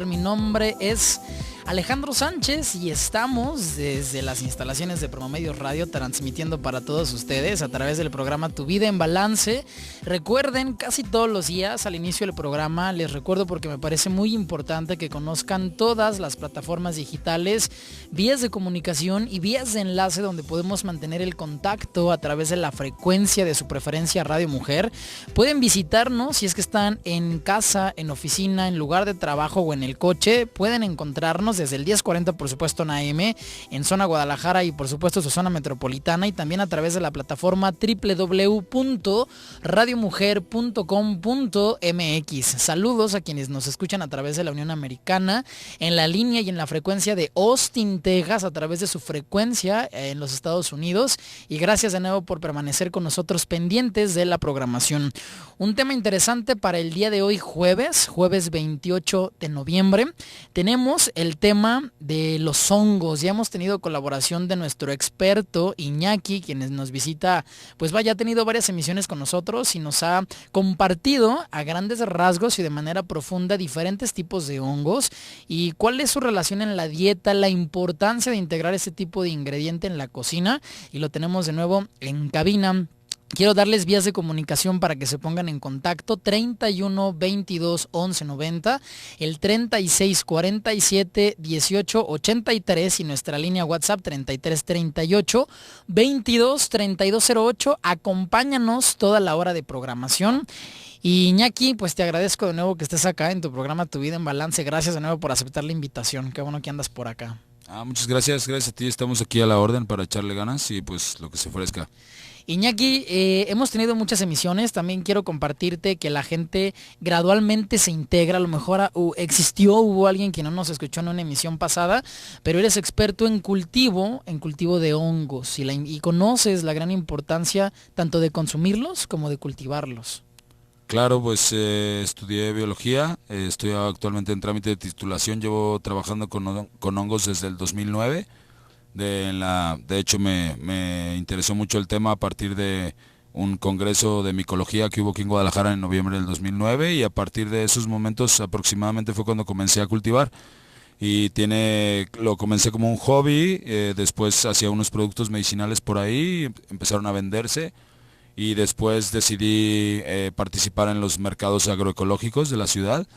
Mi nombre es Alejandro Sánchez y estamos desde las instalaciones de Promomedios Radio transmitiendo para todos ustedes a través del programa Tu Vida en Balance. Recuerden, casi todos los días al inicio del programa les recuerdo porque me parece muy importante que conozcan todas las plataformas digitales, vías de comunicación y vías de enlace donde podemos mantener el contacto a través de la frecuencia de su preferencia Radio Mujer. Pueden visitarnos si es que están en casa, en oficina, en lugar de trabajo o en el coche. Pueden encontrarnos desde el 1040 por supuesto en AM, en zona Guadalajara y por supuesto su zona metropolitana, y también a través de la plataforma www.radiomujer.com.mx. Saludos a quienes nos escuchan a través de la Unión Americana, en la línea y en la frecuencia de Austin, Texas, a través de su frecuencia en los Estados Unidos, y gracias de nuevo por permanecer con nosotros pendientes de la programación. Un tema interesante para el día de hoy, jueves 28 de noviembre. Tenemos el tema de los hongos. Ya hemos tenido colaboración de nuestro experto Iñaki, quien nos visita, pues vaya, ha tenido varias emisiones con nosotros y nos ha compartido a grandes rasgos y de manera profunda diferentes tipos de hongos y cuál es su relación en la dieta, la importancia de integrar ese tipo de ingrediente en la cocina, y lo tenemos de nuevo en cabina. Quiero darles vías de comunicación para que se pongan en contacto: 31 22 11 90, el 36 47 18 83 y nuestra línea WhatsApp 33 38 22 32 08. Acompáñanos toda la hora de programación. Y Iñaki, pues te agradezco de nuevo que estés acá en tu programa Tu Vida en Balance. Gracias de nuevo por aceptar la invitación. Qué bueno que andas por acá. Muchas gracias a ti. Estamos aquí a la orden para echarle ganas y pues lo que se ofrezca. Iñaki, hemos tenido muchas emisiones. También quiero compartirte que la gente gradualmente se integra. A lo mejor hubo alguien que no nos escuchó en una emisión pasada, pero eres experto en cultivo de hongos y conoces la gran importancia tanto de consumirlos como de cultivarlos. Claro, pues estudié biología, estoy actualmente en trámite de titulación, llevo trabajando con hongos desde el 2009. De hecho me interesó mucho el tema a partir de un congreso de micología que hubo aquí en Guadalajara en noviembre del 2009, y a partir de esos momentos aproximadamente fue cuando comencé a cultivar. Lo comencé como un hobby, después hacía unos productos medicinales por ahí, empezaron a venderse, y después decidí participar en los mercados agroecológicos de la ciudad.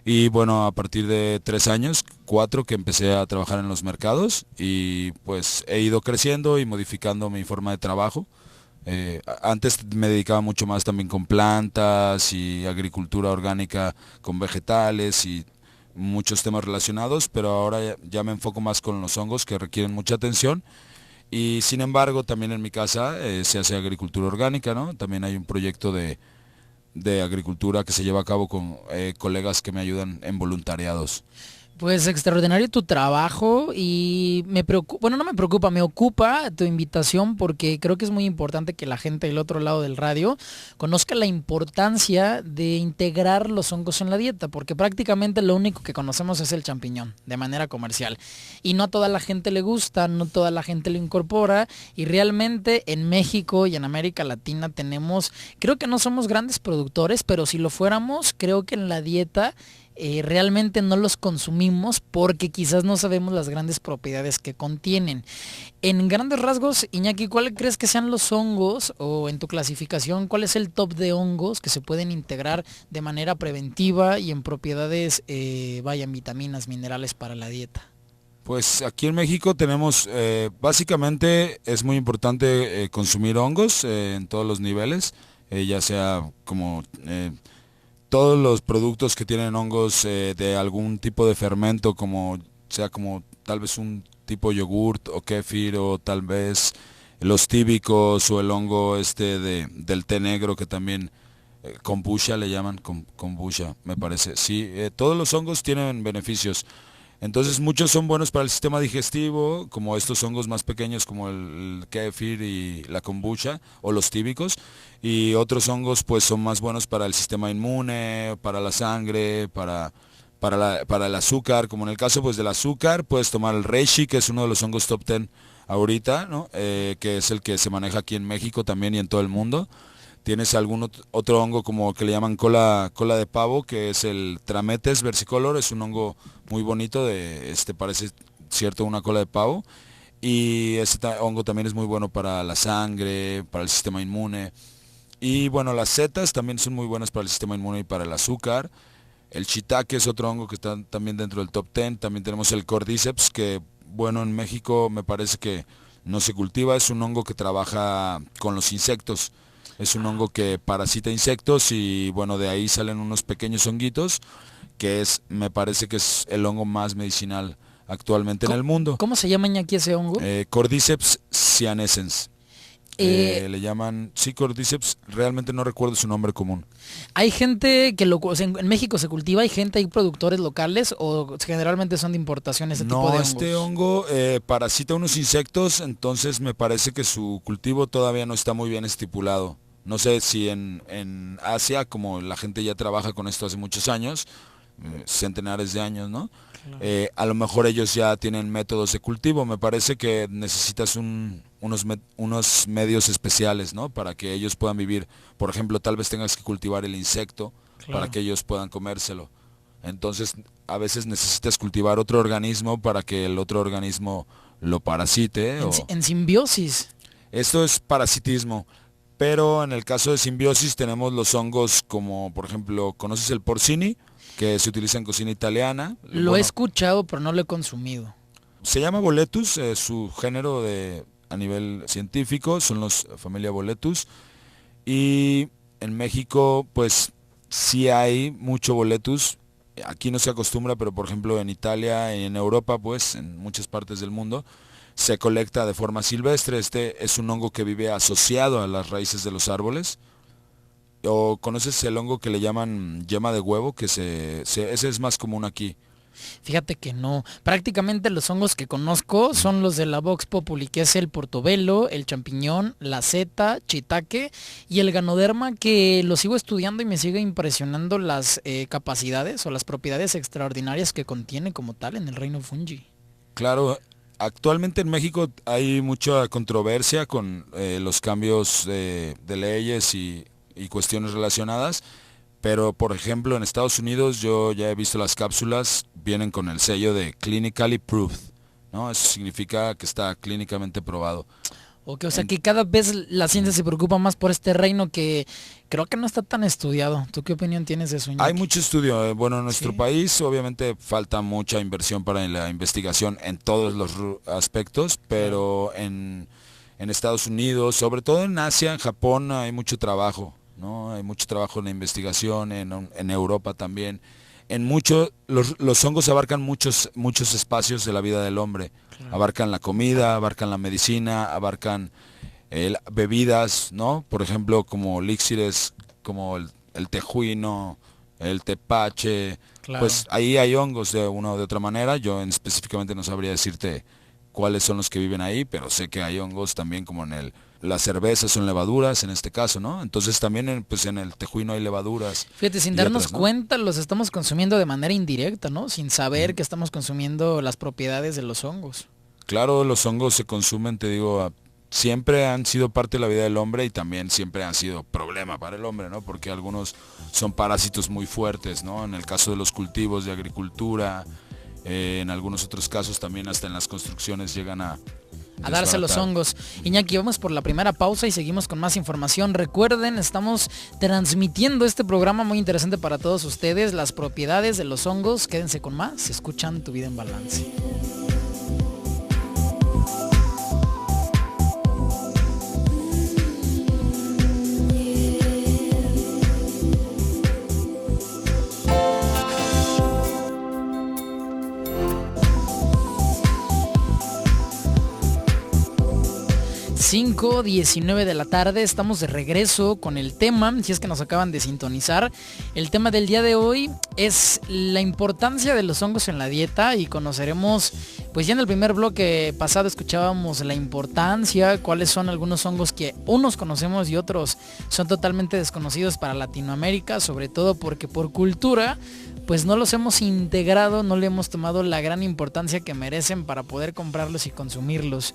Y bueno, a partir de 4 que empecé a trabajar en los mercados, y pues he ido creciendo y modificando mi forma de trabajo. Antes me dedicaba mucho más también con plantas y agricultura orgánica con vegetales y muchos temas relacionados, pero ahora ya me enfoco más con los hongos, que requieren mucha atención. Y sin embargo, también en mi casa se hace agricultura orgánica, ¿no? También hay un proyecto de agricultura que se lleva a cabo con colegas que me ayudan en voluntariados. Pues extraordinario tu trabajo, y me ocupa tu invitación porque creo que es muy importante que la gente del otro lado del radio conozca la importancia de integrar los hongos en la dieta, porque prácticamente lo único que conocemos es el champiñón de manera comercial y no a toda la gente le gusta, no toda la gente lo incorpora, y realmente en México y en América Latina creo que no somos grandes productores, pero si lo fuéramos, creo que en la dieta realmente no los consumimos porque quizás no sabemos las grandes propiedades que contienen. En grandes rasgos, Iñaki, ¿cuál crees que sean los hongos, o en tu clasificación, cuál es el top de hongos que se pueden integrar de manera preventiva y en propiedades, en vitaminas, minerales para la dieta? Pues aquí en México tenemos, básicamente es muy importante consumir hongos en todos los niveles, ya sea como todos los productos que tienen hongos de algún tipo de fermento, como tal vez un tipo yogurt o kéfir, o tal vez los tíbicos, o el hongo del té negro que también kombucha le llaman, kombucha me parece. Sí, todos los hongos tienen beneficios. Entonces muchos son buenos para el sistema digestivo, como estos hongos más pequeños como el kéfir y la kombucha o los tíbicos, y otros hongos pues son más buenos para el sistema inmune, para la sangre, para el azúcar. Como en el caso pues del azúcar, puedes tomar el reishi, que es uno de los hongos top 10 ahorita, ¿no? Que es el que se maneja aquí en México también y en todo el mundo. Tienes algún otro hongo como que le llaman cola de pavo, que es el Trametes versicolor, es un hongo muy bonito, parece cierto una cola de pavo. Y hongo también es muy bueno para la sangre, para el sistema inmune. Y bueno, las setas también son muy buenas para el sistema inmune y para el azúcar. El shiitake es otro hongo que está también dentro del top 10. También tenemos el cordyceps, que bueno, en México me parece que no se cultiva. Es un hongo que trabaja con los insectos. Es un hongo que parasita insectos y bueno, de ahí salen unos pequeños honguitos, me parece que es el hongo más medicinal actualmente en el mundo. ¿Cómo se llama, Iñaki, ese hongo? Cordyceps cyanescens. Le llaman, sí, Cordyceps, realmente no recuerdo su nombre común. Hay gente que en México se cultiva, hay productores locales o generalmente son de importación ese tipo de hongos. Este hongo parasita unos insectos, entonces me parece que su cultivo todavía no está muy bien estipulado. No sé si en Asia, como la gente ya trabaja con esto hace muchos años, centenares de años, ¿no? Claro. A lo mejor ellos ya tienen métodos de cultivo. Me parece que necesitas unos medios especiales, ¿no? Para que ellos puedan vivir. Por ejemplo, tal vez tengas que cultivar el insecto, claro, para que ellos puedan comérselo. Entonces, a veces necesitas cultivar otro organismo para que el otro organismo lo parasite. En simbiosis. Esto es parasitismo. Pero en el caso de simbiosis tenemos los hongos como, por ejemplo, ¿conoces el porcini? Que se utiliza en cocina italiana. Lo he escuchado, pero no lo he consumido. Se llama Boletus, su género a nivel científico, son los familia Boletus. Y en México, pues sí hay mucho Boletus. Aquí no se acostumbra, pero por ejemplo en Italia y en Europa, pues en muchas partes del mundo, se colecta de forma silvestre. Este es un hongo que vive asociado a las raíces de los árboles. ¿O conoces el hongo que le llaman yema de huevo? Ese es más común aquí. Fíjate que no. Prácticamente los hongos que conozco son los de la Vox Populi, que es el portobelo, el champiñón, la seta, shiitake y el ganoderma, que lo sigo estudiando y me sigue impresionando las capacidades o las propiedades extraordinarias que contiene como tal en el reino fungi. Claro, actualmente en México hay mucha controversia con los cambios de leyes y cuestiones relacionadas, pero por ejemplo en Estados Unidos yo ya he visto las cápsulas, vienen con el sello de clinically proved, ¿no? Eso significa que está clínicamente probado. Ok, o sea que cada vez la ciencia se preocupa más por este reino que creo que no está tan estudiado. ¿Tú qué opinión tienes de eso, Iñaki? Hay mucho estudio. Bueno, en nuestro país obviamente falta mucha inversión para la investigación en todos los aspectos, pero en Estados Unidos, sobre todo en Asia, en Japón, hay mucho trabajo, ¿no? Hay mucho trabajo en la investigación, en Europa también. Los hongos abarcan muchos espacios de la vida del hombre. Claro. Abarcan la comida, abarcan la medicina, abarcan bebidas, ¿no? Por ejemplo, como elixires, como el tejuino, el tepache. Claro. Pues ahí hay hongos de una o de otra manera. Yo específicamente no sabría decirte cuáles son los que viven ahí, pero sé que hay hongos también como las cervezas son levaduras en este caso, ¿no? Entonces también en el tejuino hay levaduras. Fíjate, sin darnos cuenta los estamos consumiendo de manera indirecta, ¿no? Sin saber que estamos consumiendo las propiedades de los hongos. Claro, los hongos se consumen, te digo, siempre han sido parte de la vida del hombre y también siempre han sido problema para el hombre, ¿no? Porque algunos son parásitos muy fuertes, ¿no? En el caso de los cultivos de agricultura, en algunos otros casos también hasta en las construcciones llegan a darse los hongos. Iñaki, vamos por la primera pausa y seguimos con más información. Recuerden, estamos transmitiendo este programa muy interesante para todos ustedes, las propiedades de los hongos. Quédense con más, escuchan Tu Vida en Balance. Cinco 19 de la tarde, estamos de regreso con el tema, si es que nos acaban de sintonizar. El tema del día de hoy es la importancia de los hongos en la dieta y conoceremos Pues ya en el primer bloque pasado escuchábamos la importancia, cuáles son algunos hongos que unos conocemos y otros son totalmente desconocidos para Latinoamérica, sobre todo porque por cultura pues no los hemos integrado, no le hemos tomado la gran importancia que merecen para poder comprarlos y consumirlos.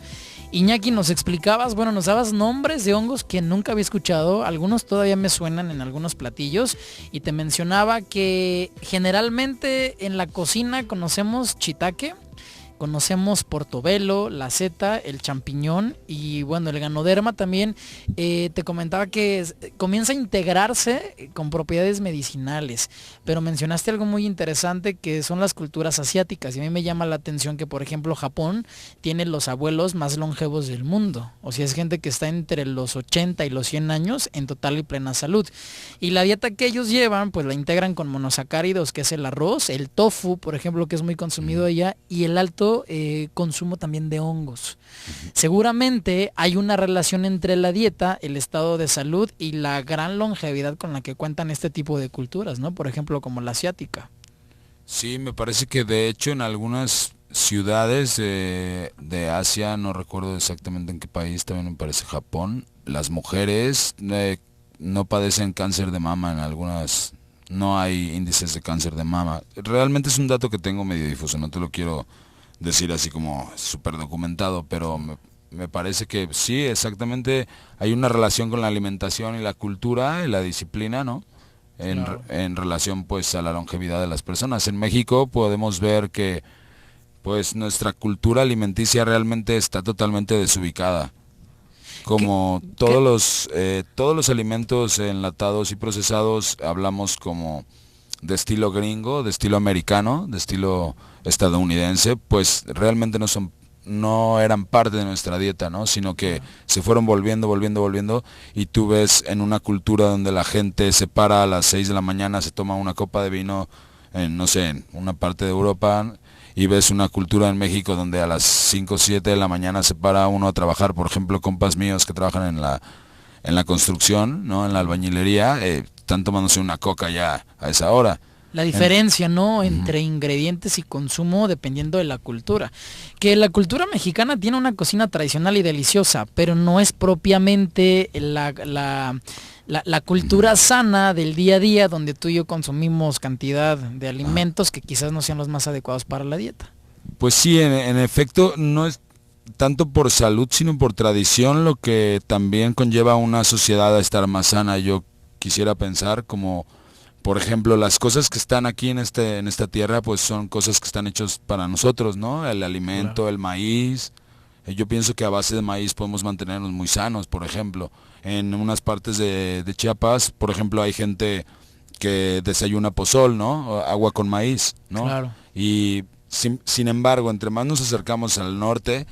Iñaki, nos explicabas, bueno, nos dabas nombres de hongos que nunca había escuchado, algunos todavía me suenan en algunos platillos, y te mencionaba que generalmente en la cocina conocemos shiitake, conocemos portobelo, la seta, el champiñón y bueno, el ganoderma también. Te comentaba que comienza a integrarse con propiedades medicinales, pero mencionaste algo muy interesante que son las culturas asiáticas y a mí me llama la atención que por ejemplo Japón tiene los abuelos más longevos del mundo, o sea, es gente que está entre los 80 y los 100 años en total y plena salud. Y la dieta que ellos llevan pues la integran con monosacáridos, que es el arroz, el tofu, por ejemplo, que es muy consumido allá, y el alto consumo también de hongos. Seguramente hay una relación entre la dieta, el estado de salud y la gran longevidad con la que cuentan este tipo de culturas, ¿no? Por ejemplo, como la asiática. Sí, me parece que de hecho en algunas ciudades de Asia, no recuerdo exactamente en qué país, también me parece Japón, las mujeres no padecen cáncer de mama en algunas, no hay índices de cáncer de mama. Realmente es un dato que tengo medio difuso, no te lo quiero decir así como súper documentado, pero me parece que sí, exactamente, hay una relación con la alimentación y la cultura y la disciplina, ¿no? Claro. En relación pues a la longevidad de las personas. En México podemos ver que pues nuestra cultura alimenticia realmente está totalmente desubicada. Como todos los alimentos enlatados y procesados hablamos como de estilo gringo, de estilo americano, de estilo estadounidense, pues realmente no eran parte de nuestra dieta, ¿no? Sino que se fueron volviendo, y tú ves en una cultura donde la gente se para a las 6 de la mañana, se toma una copa de vino, no sé, en una parte de Europa, y ves una cultura en México donde a las 5 o 7 de la mañana se para uno a trabajar, por ejemplo, compas míos que trabajan en la construcción, ¿no? En la albañilería, están tomándose una coca ya a esa hora. La diferencia, ¿no? Entre ingredientes y consumo dependiendo de la cultura. Que la cultura mexicana tiene una cocina tradicional y deliciosa, pero no es propiamente la cultura sana del día a día donde tú y yo consumimos cantidad de alimentos que quizás no sean los más adecuados para la dieta. Pues sí, en efecto, no es tanto por salud, sino por tradición, lo que también conlleva a una sociedad a estar más sana. Yo quisiera pensar como, por ejemplo, las cosas que están aquí en esta tierra, pues son cosas que están hechas para nosotros, ¿no? El alimento, claro. El maíz. Yo pienso que a base de maíz podemos mantenernos muy sanos, por ejemplo. En unas partes de Chiapas, por ejemplo, hay gente que desayuna pozol, ¿no? Agua con maíz, ¿no? Claro. Y sin embargo, entre más nos acercamos al norte,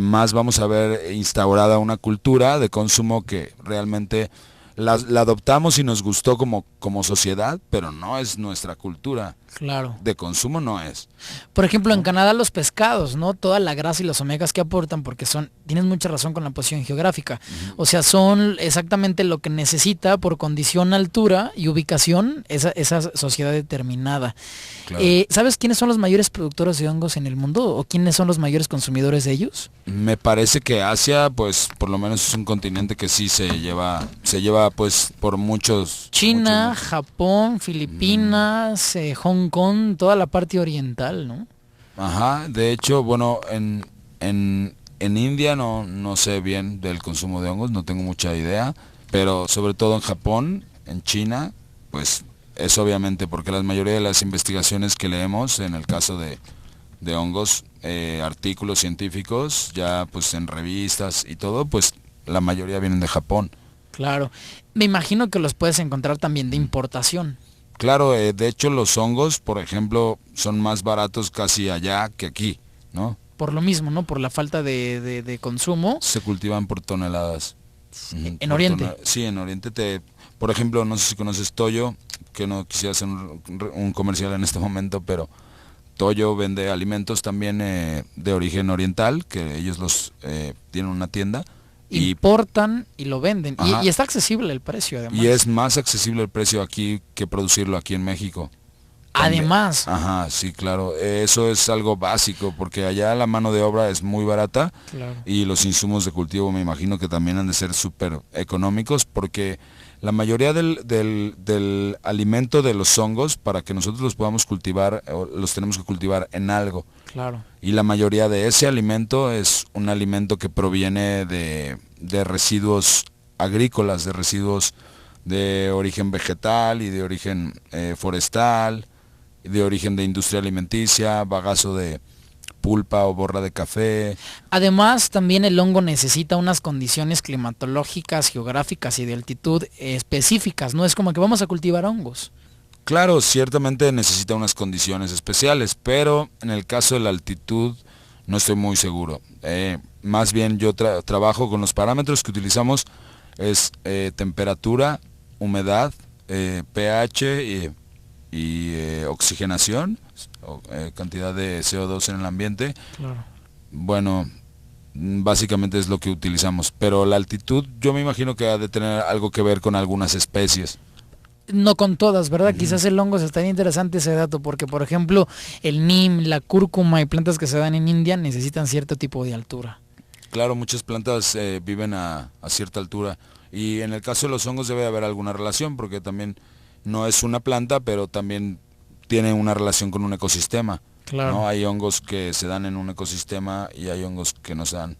más vamos a ver instaurada una cultura de consumo que realmente la adoptamos y nos gustó como sociedad, pero no es nuestra cultura. Claro. De consumo no es. Por ejemplo, en Canadá los pescados, ¿no? Toda la grasa y los omegas que aportan, porque tienes mucha razón con la posición geográfica. O sea, son exactamente lo que necesita por condición, altura y ubicación esa sociedad determinada. Claro. ¿Sabes quiénes son los mayores productores de hongos en el mundo? ¿O quiénes son los mayores consumidores de ellos? Me parece que Asia, pues, por lo menos es un continente que sí se lleva pues, por muchos... China, Japón, Filipinas, Hong Kong, toda la parte oriental, ¿no? Ajá, de hecho, bueno, en India no sé bien del consumo de hongos, no tengo mucha idea, pero sobre todo en Japón, en China, pues es obviamente porque la mayoría de las investigaciones que leemos en el caso de hongos, artículos científicos, ya pues en revistas y todo, pues la mayoría vienen de Japón. Claro, me imagino que los puedes encontrar también de importación. Claro, de hecho los hongos, por ejemplo, son más baratos casi allá que aquí, ¿no? Por lo mismo, ¿no? Por la falta de consumo. Se cultivan por toneladas. ¿En Oriente? Sí, en Oriente. Por ejemplo, no sé si conoces Toyo, que no quisiera hacer un comercial en este momento, pero Toyo vende alimentos también de origen oriental, que ellos tienen una tienda. Importan y lo venden. Y está accesible el precio, además. Y es más accesible el precio aquí que producirlo aquí en México. Además. Ajá, sí, claro. Eso es algo básico, porque allá la mano de obra es muy barata. Claro. Y los insumos de cultivo me imagino que también han de ser súper económicos, porque la mayoría del alimento de los hongos, para que nosotros los podamos cultivar, los tenemos que cultivar en algo. Claro. Y la mayoría de ese alimento es un alimento que proviene de residuos agrícolas, de residuos de origen vegetal y de origen forestal, de origen de industria alimenticia, bagazo de pulpa o borra de café. Además, también el hongo necesita unas condiciones climatológicas, geográficas y de altitud específicas. No es como que vamos a cultivar hongos. Claro, ciertamente necesita unas condiciones especiales, pero en el caso de la altitud no estoy muy seguro. Más bien yo trabajo con los parámetros que utilizamos, es temperatura, humedad, pH y oxigenación, cantidad de CO2 en el ambiente. Claro. Bueno, básicamente es lo que utilizamos, pero la altitud yo me imagino que ha de tener algo que ver con algunas especies. No con todas, ¿verdad? Quizás el hongo, estaría interesante ese dato, porque por ejemplo el neem, la cúrcuma y plantas que se dan en India necesitan cierto tipo de altura. Claro, muchas plantas viven a cierta altura, y en el caso de los hongos debe haber alguna relación, porque también no es una planta, pero también tiene una relación con un ecosistema. Claro. ¿No? Hay hongos que se dan en un ecosistema y hay hongos que no se dan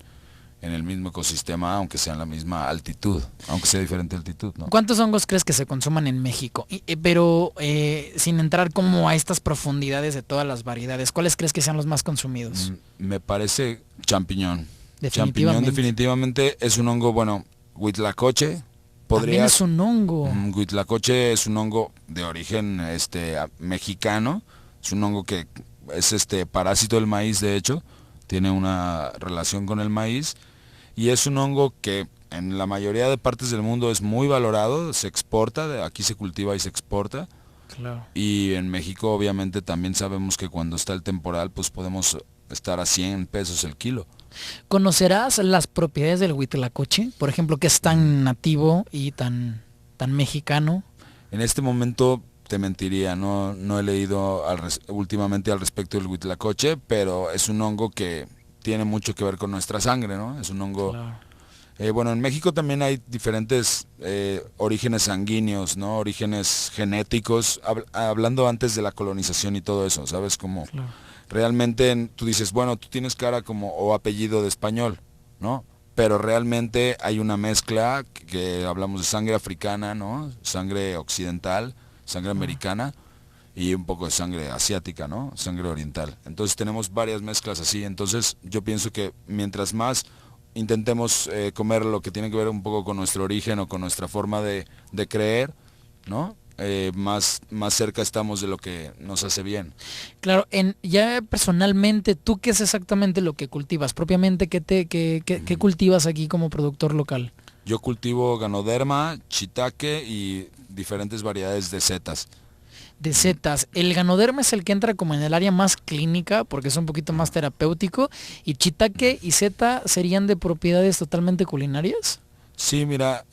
en el mismo ecosistema, aunque sea en la misma altitud, aunque sea diferente altitud, ¿no? ¿Cuántos hongos crees que se consuman en México? Pero sin entrar como a estas profundidades de todas las variedades, ¿cuáles crees que sean los más consumidos? Me parece champiñón. Definitivamente. Champiñón definitivamente es un hongo, bueno, huitlacoche. También es un hongo. Huitlacoche es un hongo de origen mexicano, es un hongo que es parásito del maíz, de hecho, tiene una relación con el maíz, y es un hongo que en la mayoría de partes del mundo es muy valorado, se exporta, aquí se cultiva y se exporta. Claro. Y en México obviamente también sabemos que cuando está el temporal pues podemos estar a 100 pesos el kilo. ¿Conocerás las propiedades del huitlacoche? Por ejemplo, que es tan nativo y tan mexicano. En este momento te mentiría, no he leído últimamente al respecto del huitlacoche, pero es un hongo que tiene mucho que ver con nuestra sangre, ¿no? Es un hongo... Claro. Bueno, en México también hay diferentes orígenes sanguíneos, ¿no? Orígenes genéticos, hablando antes de la colonización y todo eso, ¿sabes? Como Claro. realmente tú dices, bueno, tú tienes cara como o apellido de español, ¿no? Pero realmente hay una mezcla que hablamos de sangre africana, ¿no? Sangre occidental, sangre americana y un poco de sangre asiática, ¿no? Sangre oriental. Entonces tenemos varias mezclas así, entonces yo pienso que mientras más intentemos comer lo que tiene que ver un poco con nuestro origen o con nuestra forma de creer, ¿no? Más cerca estamos de lo que nos hace bien. Claro, ya personalmente, ¿tú qué es exactamente lo que cultivas? Propiamente, ¿qué cultivas aquí como productor local? Yo cultivo ganoderma, shiitake y diferentes variedades de setas. De setas. El ganoderma es el que entra como en el área más clínica, porque es un poquito más terapéutico, y shiitake y seta serían de propiedades totalmente culinarias. Sí, mira,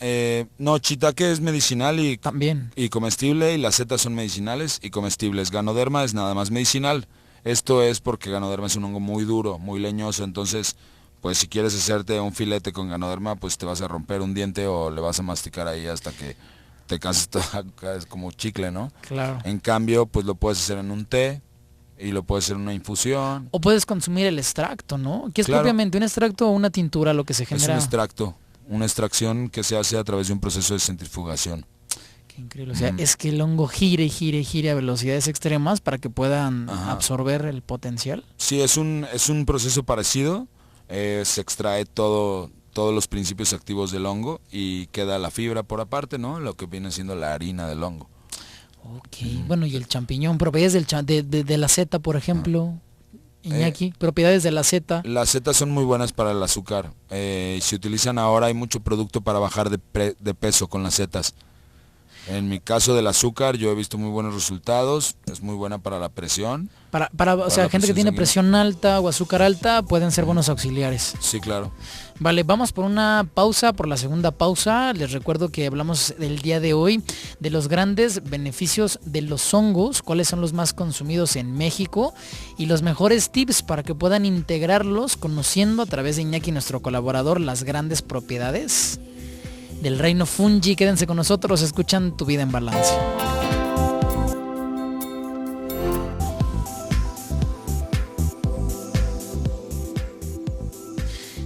no, shiitake es medicinal y También. Y comestible, y las setas son medicinales y comestibles. Ganoderma es nada más medicinal. Esto es porque ganoderma es un hongo muy duro, muy leñoso, entonces pues si quieres hacerte un filete con ganoderma, pues te vas a romper un diente o le vas a masticar ahí hasta que te cases como chicle, ¿no? Claro. En cambio, pues lo puedes hacer en un té y lo puedes hacer en una infusión. O puedes consumir el extracto, ¿no? ¿Qué es Claro. propiamente un extracto o una tintura lo que se genera? Es un extracto, una extracción que se hace a través de un proceso de centrifugación. Qué increíble. O sea, es que el hongo gire y gire y gire a velocidades extremas para que puedan absorber el potencial. Sí, es un proceso parecido. Se extrae todos los principios activos del hongo y queda la fibra por aparte, ¿no? Lo que viene siendo la harina del hongo. Ok, bueno, y el champiñón, propiedades de la seta, por ejemplo, Iñaki, propiedades de la seta. Las setas son muy buenas para el azúcar. Se utilizan ahora, hay mucho producto para bajar de peso con las setas. En mi caso del azúcar, yo he visto muy buenos resultados, es muy buena para la presión. O sea, la gente que tiene sanguínea. presión alta o azúcar alta pueden ser buenos auxiliares. Sí, claro. Vale, vamos por una pausa, por la segunda pausa. Les recuerdo que hablamos del día de hoy de los grandes beneficios de los hongos, cuáles son los más consumidos en México y los mejores tips para que puedan integrarlos, conociendo a través de Iñaki, nuestro colaborador, las grandes propiedades del reino fungi. Quédense con nosotros, escuchan Tu Vida en Balance.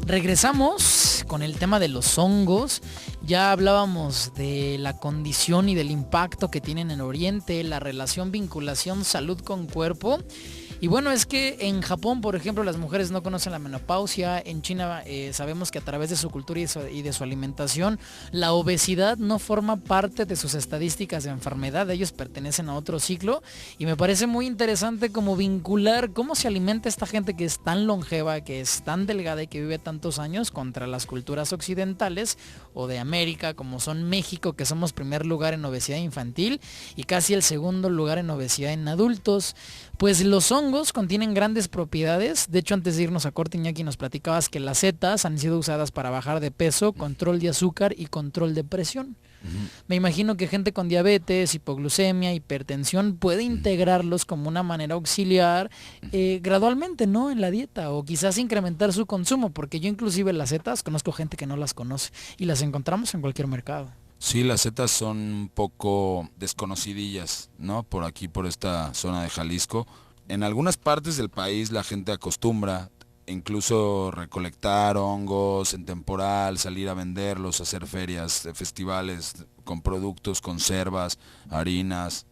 Regresamos con el tema de los hongos. Ya hablábamos de la condición y del impacto que tienen en Oriente, la relación, vinculación, salud con cuerpo. Y bueno, es que en Japón, por ejemplo, las mujeres no conocen la menopausia. En China sabemos que a través de su cultura y de su alimentación, la obesidad no forma parte de sus estadísticas de enfermedad. Ellos pertenecen a otro ciclo. Y me parece muy interesante como vincular cómo se alimenta esta gente que es tan longeva, que es tan delgada y que vive tantos años contra las culturas occidentales o de América, como son México, que somos primer lugar en obesidad infantil y casi el segundo lugar en obesidad en adultos. Pues los hongos contienen grandes propiedades. De hecho, antes de irnos a corte, Iñaki, nos platicabas que las setas han sido usadas para bajar de peso, control de azúcar y control de presión. Me imagino que gente con diabetes, hipoglucemia, hipertensión puede integrarlos como una manera auxiliar gradualmente, ¿no? En la dieta, o quizás incrementar su consumo, porque yo inclusive las setas conozco gente que no las conoce y las encontramos en cualquier mercado. Sí, las setas son un poco desconocidillas, ¿no? Por aquí, por esta zona de Jalisco. En algunas partes del país la gente acostumbra incluso recolectar hongos en temporal, salir a venderlos, hacer ferias, festivales con productos, conservas, harinas,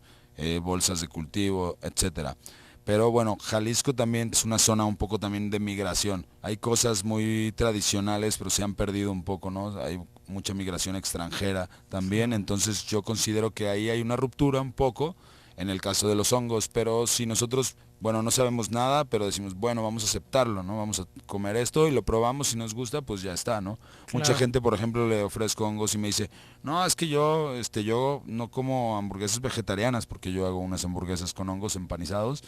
bolsas de cultivo, etcétera. Pero bueno, Jalisco también es una zona un poco también de migración. Hay cosas muy tradicionales, pero se han perdido un poco, ¿no? Hay mucha migración extranjera también, entonces yo considero que ahí hay una ruptura un poco en el caso de los hongos, pero si nosotros, bueno, no sabemos nada, pero decimos, bueno, vamos a aceptarlo, ¿no? Vamos a comer esto y lo probamos, si nos gusta, pues ya está, ¿no? Claro. Mucha gente, por ejemplo, le ofrezco hongos y me dice, no, es que yo no como hamburguesas vegetarianas, porque yo hago unas hamburguesas con hongos empanizados.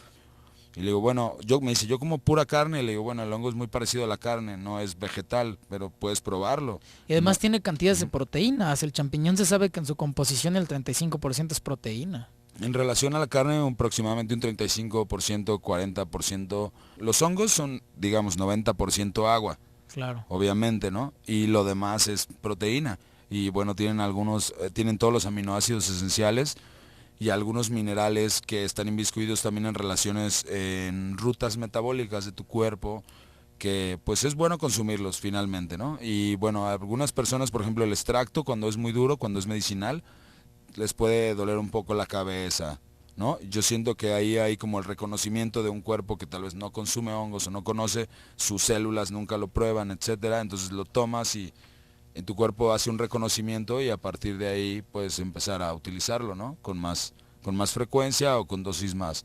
Y le digo, bueno, me dice, yo como pura carne. Le digo, bueno, el hongo es muy parecido a la carne, no es vegetal, pero puedes probarlo. Y además No. tiene cantidades de proteínas. El champiñón se sabe que en su composición el 35% es proteína. En relación a la carne, aproximadamente un 35%, 40%. Los hongos son, digamos, 90% agua. Claro. Obviamente, ¿no? Y lo demás es proteína. Y bueno, tienen todos los aminoácidos esenciales y algunos minerales que están inmiscuidos también en relaciones, en rutas metabólicas de tu cuerpo, que pues es bueno consumirlos finalmente, ¿no? Y bueno, a algunas personas, por ejemplo, el extracto, cuando es muy duro, cuando es medicinal, les puede doler un poco la cabeza, ¿no? Yo siento que ahí hay como el reconocimiento de un cuerpo que tal vez no consume hongos o no conoce, sus células nunca lo prueban, etcétera, entonces lo tomas y en tu cuerpo hace un reconocimiento y a partir de ahí puedes empezar a utilizarlo, ¿no? Con más frecuencia o con dosis más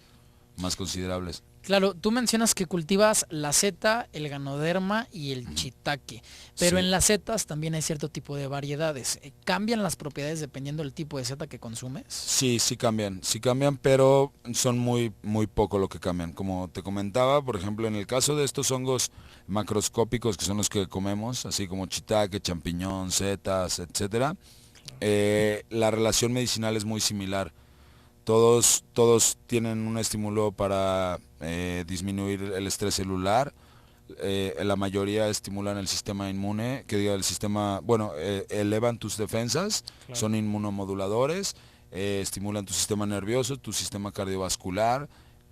considerables. Claro, tú mencionas que cultivas la seta, el ganoderma y el shiitake, pero Sí. en las setas también hay cierto tipo de variedades. ¿Cambian las propiedades dependiendo del tipo de seta que consumes? Sí cambian, pero son muy poco lo que cambian. Como te comentaba, por ejemplo, en el caso de estos hongos macroscópicos que son los que comemos, así como shiitake, champiñón, setas, etcétera, la relación medicinal es muy similar. Todos tienen un estímulo para disminuir el estrés celular. La mayoría estimulan el sistema inmune, elevan tus defensas, claro. Son inmunomoduladores, estimulan tu sistema nervioso, tu sistema cardiovascular,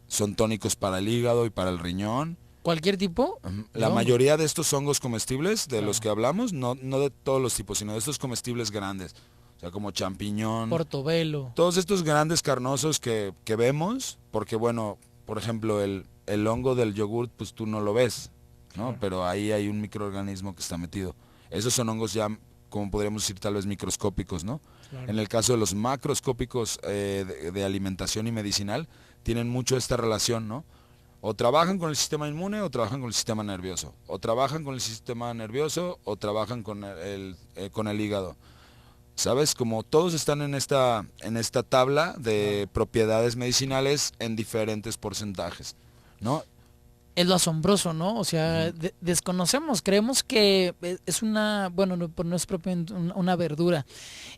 son tónicos para el hígado y para el riñón. ¿Cualquier tipo? La mayoría de estos hongos comestibles, de claro. los que hablamos, no de todos los tipos, sino de estos comestibles grandes. O sea, como champiñón, portobelo, todos estos grandes carnosos que vemos, porque bueno, por ejemplo, el hongo del yogurt, pues tú no lo ves, ¿no? Claro. Pero ahí hay un microorganismo que está metido. Esos son hongos ya, como podríamos decir, tal vez microscópicos, ¿no? Claro. En el caso de los macroscópicos de alimentación y medicinal, tienen mucho esta relación, ¿no? O trabajan con el sistema inmune o trabajan con el sistema nervioso. O trabajan con el sistema nervioso o trabajan con el hígado. ¿Sabes? Como todos están en esta tabla de propiedades medicinales en diferentes porcentajes, ¿no? Es lo asombroso, ¿no? O sea, Ujú. desconocemos, creemos que es una, bueno, no, pues no es propiamente una verdura,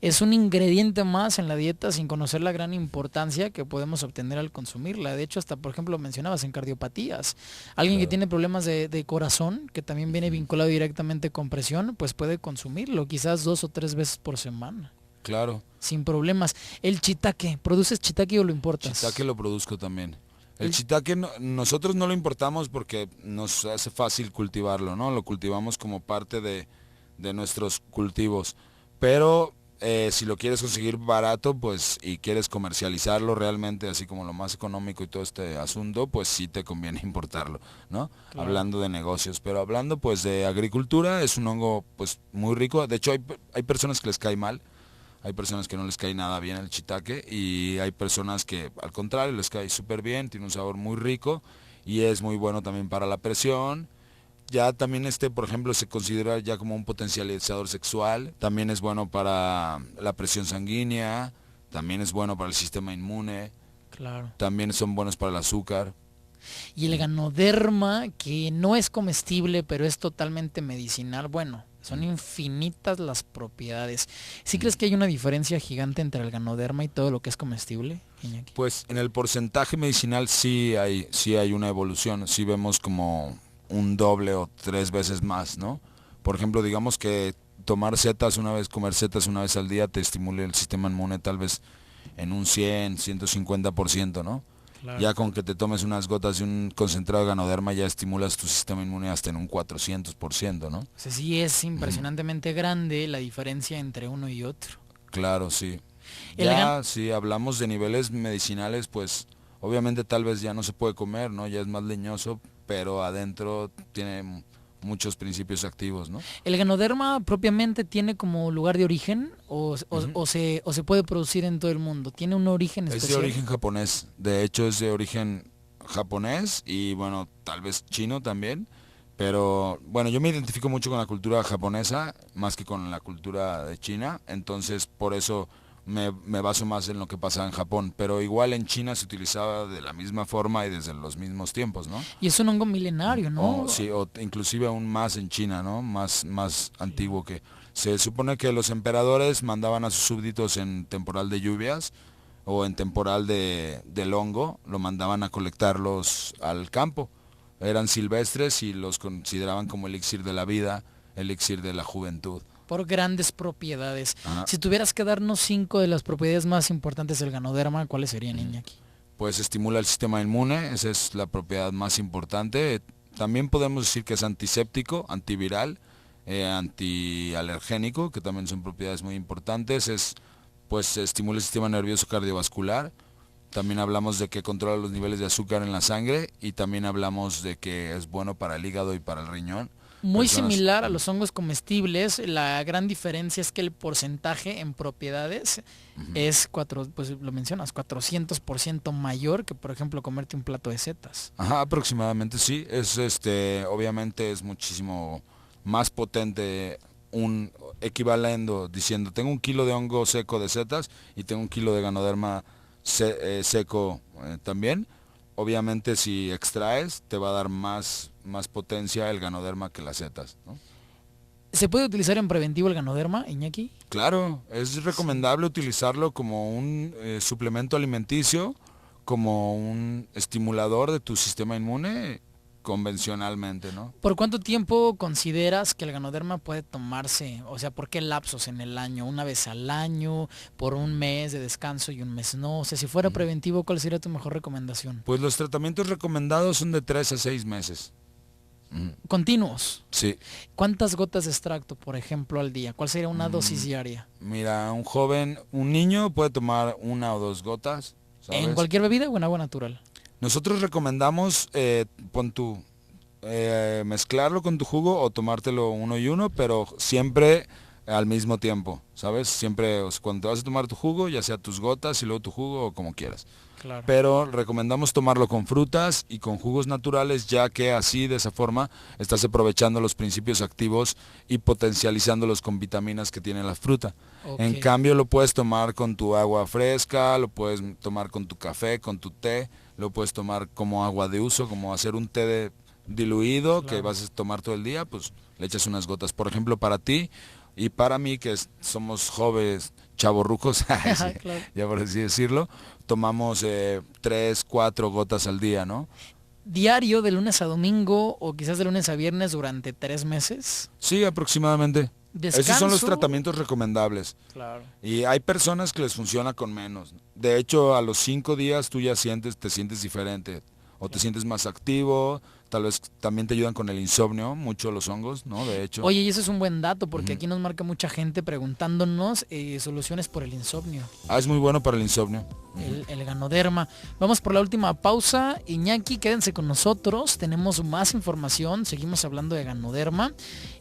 es un ingrediente más en la dieta sin conocer la gran importancia que podemos obtener al consumirla. De hecho, hasta por ejemplo mencionabas en cardiopatías, alguien que Claro. tiene problemas de corazón, que también viene Ujú. vinculado directamente con presión, pues puede consumirlo, quizás 2 o 3 veces por semana, Claro. sin problemas. El shiitake, ¿produces shiitake o lo Shiitake importas? lo produzco también. El El shiitake nosotros no lo importamos porque nos hace fácil cultivarlo, ¿no? Lo cultivamos como parte de nuestros cultivos. Pero si lo quieres conseguir barato, pues, y quieres comercializarlo realmente, así como lo más económico y todo este asunto, pues sí te conviene importarlo, ¿no? Claro. Hablando de negocios. Pero hablando pues de agricultura, es un hongo pues muy rico. De hecho hay personas que les cae mal. Hay personas que no les cae nada bien el shiitake y hay personas que al contrario les cae súper bien, tiene un sabor muy rico y es muy bueno también para la presión. Ya también por ejemplo, se considera ya como un potencializador sexual. También es bueno para la presión sanguínea, también es bueno para el sistema inmune, Claro. también son buenos para el azúcar. Y el ganoderma, que no es comestible, pero es totalmente medicinal. Bueno, son Mm, infinitas las propiedades. ¿Sí mm. crees que hay una diferencia gigante entre el ganoderma y todo lo que es comestible, Iñaki? Pues en el porcentaje medicinal sí hay una evolución, sí vemos como un doble o 3 veces más, ¿no? Por ejemplo, digamos que comer setas una vez al día te estimule el sistema inmune tal vez en un 150%, ¿no? Claro. Ya con que te tomes unas gotas de un concentrado de ganoderma ya estimulas tu sistema inmune hasta en un 400%, ¿no? O sea, sí es Ujú. impresionantemente grande la diferencia entre uno y otro. Claro, sí. El gan Ya si hablamos de niveles medicinales, pues obviamente tal vez ya no se puede comer, ¿no? Ya es más leñoso, pero adentro tiene muchos principios activos, ¿no? ¿El ganoderma propiamente tiene como lugar de origen Ujú. o se puede producir en todo el mundo? ¿Tiene un origen Es de especial? origen japonés, de hecho es de origen japonés y bueno, tal vez chino también, pero bueno, yo me identifico mucho con la cultura japonesa más que con la cultura de China, entonces por eso me baso más en lo que pasa en Japón, pero igual en China se utilizaba de la misma forma y desde los mismos tiempos, ¿no? Y es un hongo milenario, O ¿no? sí, o inclusive aún más en China, ¿no? Más Claro. antiguo que se supone que los emperadores mandaban a sus súbditos en temporal de lluvias o en temporal del hongo, lo mandaban a colectarlos al campo. Eran silvestres y los consideraban como elixir de la vida, elixir de la juventud. Por grandes propiedades. Ajá. Si tuvieras que darnos 5 de las propiedades más importantes del ganoderma, ¿cuáles serían, Ujú. Iñaki? Pues estimula el sistema inmune, esa es la propiedad más importante. También podemos decir que es antiséptico, antiviral, antialergénico, que también son propiedades muy importantes. Pues estimula el sistema nervioso cardiovascular. También hablamos de que controla los niveles de azúcar en la sangre y también hablamos de que es bueno para el hígado y para el riñón. Muy Personas, similar a los hongos comestibles, la gran diferencia es que el porcentaje en propiedades ujú. es pues lo mencionas, 400% mayor que, por ejemplo, comerte un plato de setas. Ajá, aproximadamente sí. Obviamente es muchísimo más potente un equivalendo diciendo tengo un kilo de hongo seco de setas y tengo un kilo de ganoderma seco también. Obviamente si extraes te va a dar más potencia el ganoderma que las setas, ¿no? ¿Se puede utilizar en preventivo el ganoderma, Iñaki? Claro, es Sí. recomendable utilizarlo como un suplemento alimenticio, como un estimulador de tu sistema inmune convencionalmente, ¿no? ¿Por cuánto tiempo consideras que el ganoderma puede tomarse? O sea, ¿por qué lapsos en el año? ¿Una vez al año? ¿Por un mes de descanso y un mes no? O sea, si fuera Ujú. preventivo, ¿cuál sería tu mejor recomendación? Pues los tratamientos recomendados son de 3 a 6 meses. Ujú. Continuos. Sí, ¿Cuántas gotas de extracto, por ejemplo, al día? ¿Cuál sería una dosis mm, diaria? mira, un niño puede tomar 1 o 2 gotas, ¿En ¿sabes? cualquier bebida o en agua natural? Nosotros recomendamos, mezclarlo con tu jugo o tomártelo uno y uno, pero siempre al mismo tiempo, ¿sabes? Siempre, o sea, cuando te vas a tomar tu jugo, ya sea tus gotas y luego tu jugo o como quieras. Claro. Pero recomendamos tomarlo con frutas y con jugos naturales, ya que así, de esa forma, estás aprovechando los principios activos y potencializándolos con vitaminas que tiene la fruta. En Ok. cambio, lo puedes tomar con tu agua fresca, lo puedes tomar con tu café, con tu té, lo puedes tomar como agua de uso, como hacer un té diluido que Claro. vas a tomar todo el día, pues le echas unas gotas. Por ejemplo, para ti y para mí, que somos jóvenes, chavorrucos, sí, Claro. ya por así decirlo, tomamos 3, 4 gotas al día, ¿no? Diario, de lunes a domingo, o quizás de lunes a viernes durante 3 meses. Sí, aproximadamente. Esos son los Descanso. tratamientos recomendables. Claro. Y hay personas que les funciona con menos. De hecho, a los 5 días tú ya te sientes diferente. O te sientes más activo, tal vez también te ayudan con el insomnio, mucho los hongos, ¿no? De hecho. Oye, y eso es un buen dato, porque Ujú. aquí nos marca mucha gente preguntándonos soluciones por el insomnio. Es muy bueno para el insomnio. El ganoderma. Vamos por la última pausa. Iñaki, quédense con nosotros. Tenemos más información. Seguimos hablando de ganoderma.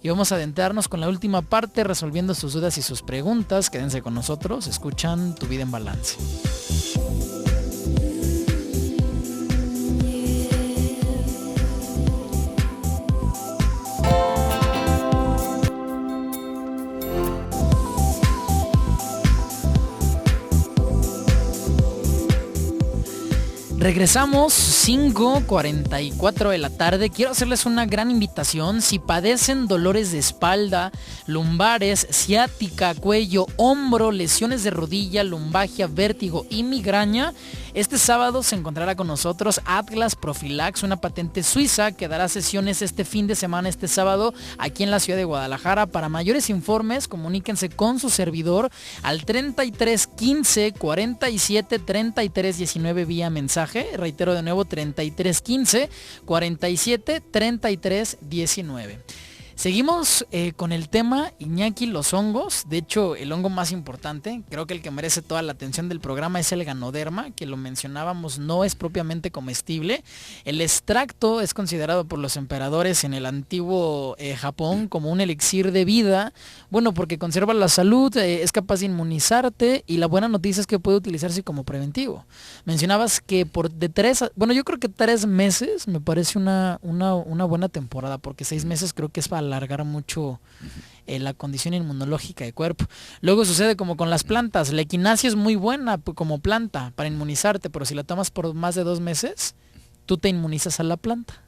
Y vamos a adentrarnos con la última parte, resolviendo sus dudas y sus preguntas. Quédense con nosotros. Escuchan Tu Vida en Balance. Regresamos 5:44 de la tarde. Quiero hacerles una gran invitación. Si padecen dolores de espalda, lumbares, ciática, cuello, hombro, lesiones de rodilla, lumbalgia, vértigo y migraña, este sábado se encontrará con nosotros Atlas Profilax, una patente suiza que dará sesiones este fin de semana, este sábado, aquí en la ciudad de Guadalajara. Para mayores informes, comuníquense con su servidor al 33 15 47 33 19 vía mensaje. Reitero de nuevo, 33 15 47 33 19. Seguimos con el tema, Iñaki, los hongos. De hecho, el hongo más importante, creo que el que merece toda la atención del programa, es el ganoderma, que lo mencionábamos, no es propiamente comestible. El extracto es considerado por los emperadores en el antiguo Japón como un elixir de vida. Bueno, porque conserva la salud, es capaz de inmunizarte, y la buena noticia es que puede utilizarse como preventivo. Mencionabas que yo creo que 3 meses me parece una buena temporada, porque 6 meses creo que es para alargar mucho la condición inmunológica del cuerpo. Luego sucede como con las plantas. La equinacia es muy buena como planta para inmunizarte, pero si la tomas por más de 2 meses, tú te inmunizas a la planta.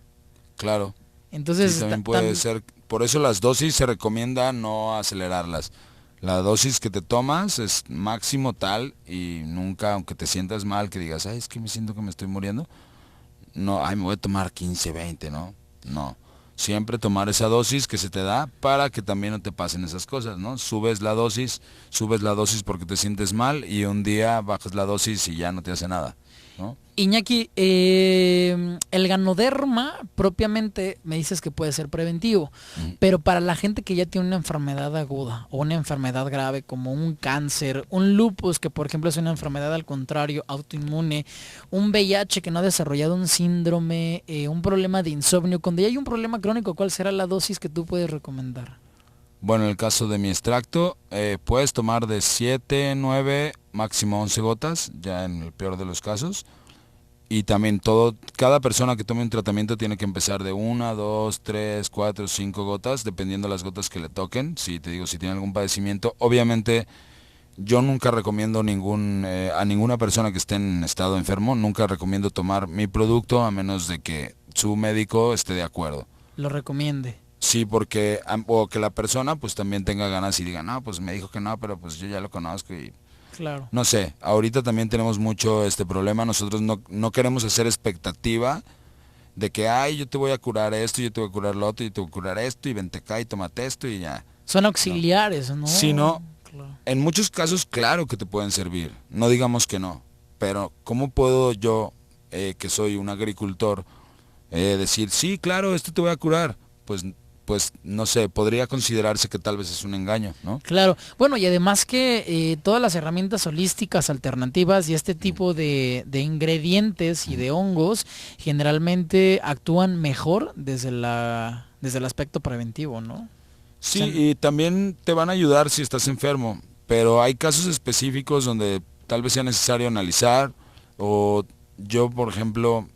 Claro. Entonces, Sí, también puede ser. Por eso las dosis se recomienda no acelerarlas. La dosis que te tomas es máximo tal, y nunca, aunque te sientas mal, que digas, ay, es que me siento que me estoy muriendo. No, ay, me voy a tomar 15, 20, ¿no? No. Siempre tomar esa dosis que se te da para que también no te pasen esas cosas, ¿no? Subes la dosis porque te sientes mal, y un día bajas la dosis y ya no te hace nada, ¿no? Iñaki, el ganoderma propiamente me dices que puede ser preventivo, pero para la gente que ya tiene una enfermedad aguda o una enfermedad grave como un cáncer, un lupus, que por ejemplo es una enfermedad al contrario autoinmune, un VIH que no ha desarrollado un síndrome, un problema de insomnio, cuando ya hay un problema crónico, ¿cuál será la dosis que tú puedes recomendar? Bueno, en el caso de mi extracto, puedes tomar de 7, 9, máximo 11 gotas, ya en el peor de los casos. Y también cada persona que tome un tratamiento tiene que empezar de 1, 2, 3, 4, 5 gotas, dependiendo de las gotas que le toquen. Si tiene algún padecimiento, obviamente yo nunca recomiendo a ninguna persona que esté en estado enfermo, nunca recomiendo tomar mi producto a menos de que su médico esté de acuerdo. Lo recomiende. Sí, porque o que la persona pues también tenga ganas y diga, no, pues me dijo que no, pero pues yo ya lo conozco y Claro. no sé. Ahorita también tenemos mucho este problema. Nosotros no queremos hacer expectativa de que, ay, yo te voy a curar esto, yo te voy a curar lo otro, yo te voy a curar esto, y vente acá y tómate esto y ya. Son auxiliares, ¿no? Sí, no. Claro. En muchos casos, claro que te pueden servir. No digamos que no. Pero ¿cómo puedo yo, que soy un agricultor, decir, sí, claro, esto te voy a curar? Pues no sé, podría considerarse que tal vez es un engaño, ¿no? Claro, bueno, y además que todas las herramientas holísticas alternativas y este tipo de ingredientes y de hongos generalmente actúan mejor desde el aspecto preventivo, ¿no? Sí, O sea, y también te van a ayudar si estás enfermo, pero hay casos específicos donde tal vez sea necesario analizar, O yo, por ejemplo,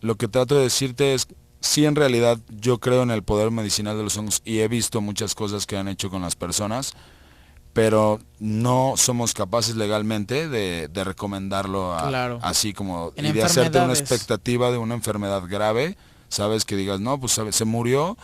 lo que trato de decirte es, sí, en realidad yo creo en el poder medicinal de los hongos y he visto muchas cosas que han hecho con las personas, pero no somos capaces legalmente de recomendarlo Claro. así como, En y de hacerte una enfermedades. expectativa de una enfermedad grave, sabes, que digas, no, pues se murió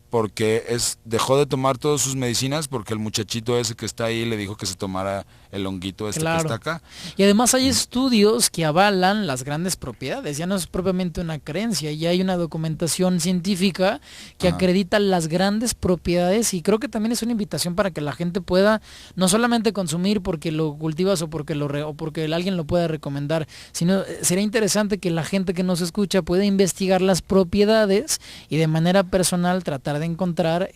porque dejó de tomar todas sus medicinas porque el muchachito ese que está ahí le dijo que se tomara el honguito este que está Claro. acá. Y además hay estudios que avalan las grandes propiedades, ya no es propiamente una creencia, ya hay una documentación científica que Ajá. acredita las grandes propiedades y creo que también es una invitación para que la gente pueda no solamente consumir porque lo cultivas o porque o porque alguien lo pueda recomendar, sino sería interesante que la gente que nos escucha pueda investigar las propiedades y de manera personal tratar de encontrar,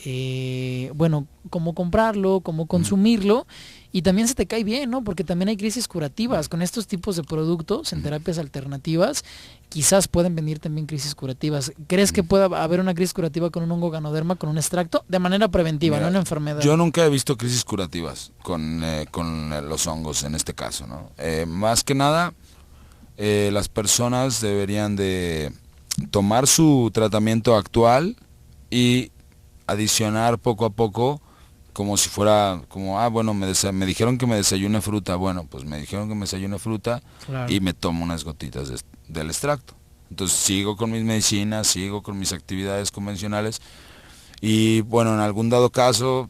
bueno, cómo comprarlo, cómo consumirlo. Y también se te cae bien, ¿no? Porque también hay crisis curativas. Con estos tipos de productos en terapias alternativas, quizás pueden venir también crisis curativas. ¿Crees que pueda haber una crisis curativa con un hongo Ganoderma, con un extracto? De manera preventiva, no Mira, una enfermedad. yo nunca he visto crisis curativas con los hongos en este caso, ¿no? Más que nada, las personas deberían de tomar su tratamiento actual y adicionar poco a poco, como si fuera, como, bueno, me dijeron que me desayune fruta, bueno, pues me dijeron que me desayune fruta Claro. y me tomo unas gotitas del extracto. Entonces sigo con mis medicinas, sigo con mis actividades convencionales y bueno, en algún dado caso,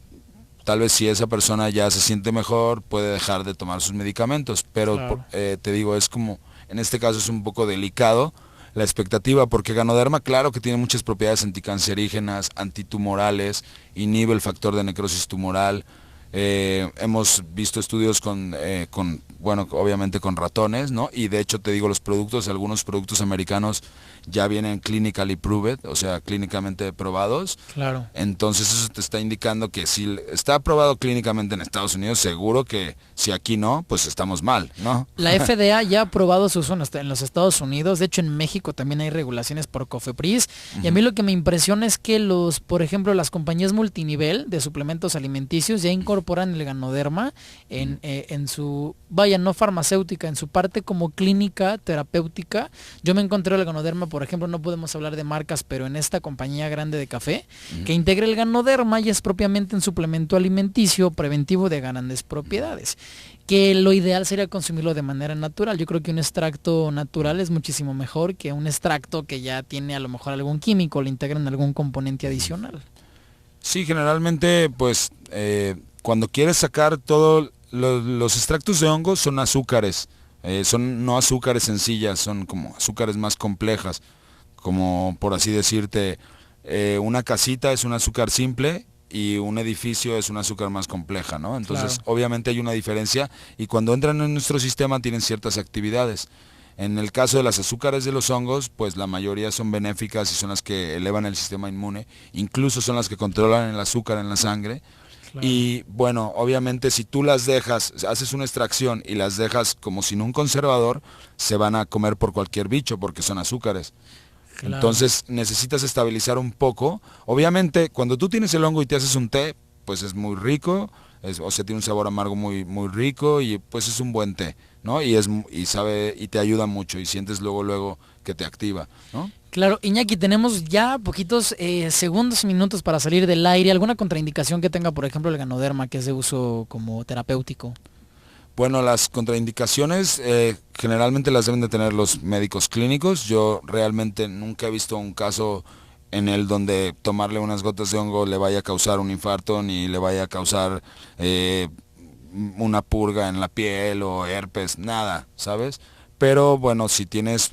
tal vez si esa persona ya se siente mejor, puede dejar de tomar sus medicamentos, pero Claro. te digo, es como, en este caso es un poco delicado la expectativa, porque Ganoderma, claro que tiene muchas propiedades anticancerígenas, antitumorales, inhibe el factor de necrosis tumoral. Hemos visto estudios bueno, obviamente con ratones, ¿no? Y de hecho te digo, algunos productos americanos ya vienen clinically proved, o sea, clínicamente probados. Claro. Entonces eso te está indicando que si está aprobado clínicamente en Estados Unidos, seguro que si aquí no, pues estamos mal, ¿no? La FDA ya ha aprobado su uso en los Estados Unidos. De hecho, en México también hay regulaciones por COFEPRIS. Y a mí lo que me impresiona es que por ejemplo, las compañías multinivel de suplementos alimenticios ya incorporan el Ganoderma en su, vaya, no farmacéutica, en su parte como clínica terapéutica. Yo me encontré el Ganoderma, por ejemplo, no podemos hablar de marcas, pero en esta compañía grande de café, que integra el Ganoderma y es propiamente un suplemento alimenticio preventivo de grandes propiedades, que lo ideal sería consumirlo de manera natural. Yo creo que un extracto natural es muchísimo mejor que un extracto que ya tiene a lo mejor algún químico, le integran algún componente adicional. Sí, generalmente, pues, cuando quieres sacar los extractos de hongos son azúcares, son no azúcares sencillas, son como azúcares más complejas, como por así decirte, una casita es un azúcar simple y un edificio es un azúcar más compleja, ¿no? Entonces, Claro. obviamente hay una diferencia y cuando entran en nuestro sistema tienen ciertas actividades. En el caso de las azúcares de los hongos, pues la mayoría son benéficas y son las que elevan el sistema inmune, incluso son las que controlan el azúcar en la sangre. Claro. Y bueno, obviamente si tú las dejas, haces una extracción y las dejas como sin un conservador, se van a comer por cualquier bicho porque son azúcares. Claro. Entonces necesitas estabilizar un poco. Obviamente, cuando tú tienes el hongo y te haces un té, pues es muy rico, o sea, tiene un sabor amargo muy, muy rico y pues es un buen té, ¿no? Y te ayuda mucho y sientes luego que te activa, ¿no? Claro, Iñaki, tenemos ya poquitos segundos y minutos para salir del aire. ¿Alguna contraindicación que tenga, por ejemplo, el Ganoderma, que es de uso como terapéutico? Bueno, las contraindicaciones generalmente las deben de tener los médicos clínicos. Yo realmente nunca he visto un caso en el donde tomarle unas gotas de hongo le vaya a causar un infarto ni le vaya a causar una purga en la piel o herpes, nada, ¿sabes? Pero bueno, si tienes...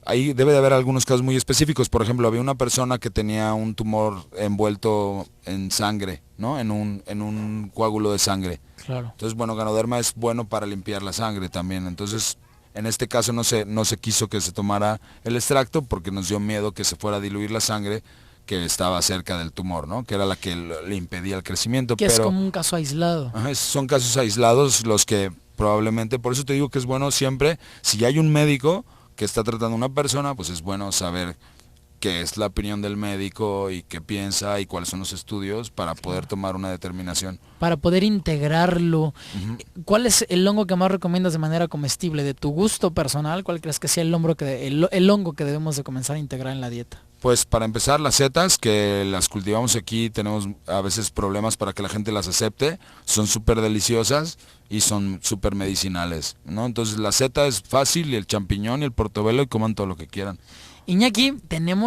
ahí debe de haber algunos casos muy específicos. Por ejemplo, había una persona que tenía un tumor envuelto en sangre, ¿no? En un coágulo de sangre. Claro. Entonces, bueno, Ganoderma es bueno para limpiar la sangre también. Entonces, en este caso no se quiso que se tomara el extracto porque nos dio miedo que se fuera a diluir la sangre que estaba cerca del tumor, ¿no? Que era la que le impedía el crecimiento. Que es como un caso aislado. Ajá, son casos aislados los que probablemente, por eso te digo que es bueno siempre, si ya hay un médico que está tratando a una persona, pues es bueno saber qué es la opinión del médico y qué piensa y cuáles son los estudios para poder tomar una determinación. Para poder integrarlo. ¿Cuál es el hongo que más recomiendas de manera comestible? De tu gusto personal, ¿cuál crees que sea el hongo que debemos de comenzar a integrar en la dieta? Pues para empezar, las setas, que las cultivamos aquí, tenemos a veces problemas para que la gente las acepte, son súper deliciosas y son súper medicinales, ¿no? Entonces la seta es fácil, y el champiñón y el portobelo, y coman todo lo que quieran. Iñaki,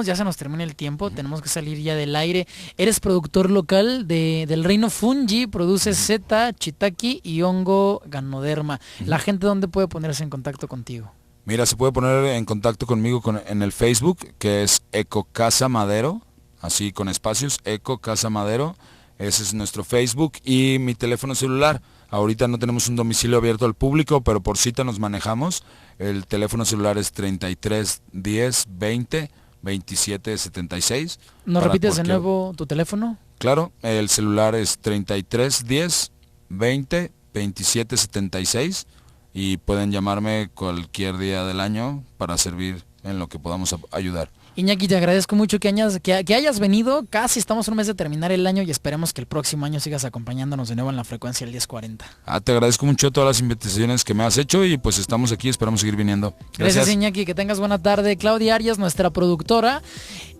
ya se nos termina el tiempo, tenemos que salir ya del aire. Eres productor local del reino fungi, produces seta, shiitake y hongo ganoderma. ¿La gente dónde puede ponerse en contacto contigo? Mira, se puede poner en contacto conmigo en el Facebook, que es Eco Casa Madero, así con espacios, Eco Casa Madero. Ese es nuestro Facebook y mi teléfono celular. Ahorita no tenemos un domicilio abierto al público, pero por cita nos manejamos. El teléfono celular es 33 10 20 27 76. ¿Nos repites de nuevo tu teléfono? Claro, el celular es 33 10 20 27 76 y pueden llamarme cualquier día del año para servir en lo que podamos ayudar. Iñaki, te agradezco mucho que hayas venido. Casi estamos a un mes de terminar el año y esperemos que el próximo año sigas acompañándonos de nuevo en la frecuencia del 1040. Te agradezco mucho todas las invitaciones que me has hecho y pues estamos aquí, esperamos seguir viniendo. Gracias Iñaki, que tengas buena tarde. Claudia Arias, nuestra productora.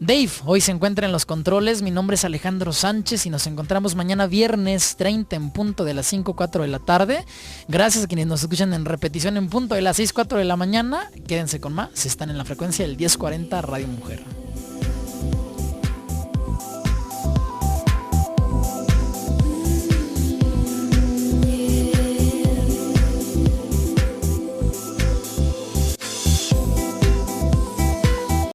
Dave, hoy se encuentra en los controles. Mi nombre es Alejandro Sánchez y nos encontramos mañana viernes 30 en punto de las 5:04 de la tarde. Gracias a quienes nos escuchan en repetición en punto de las 6:04 de la mañana. Quédense con más, están en la frecuencia del 1040 Radio Mujer.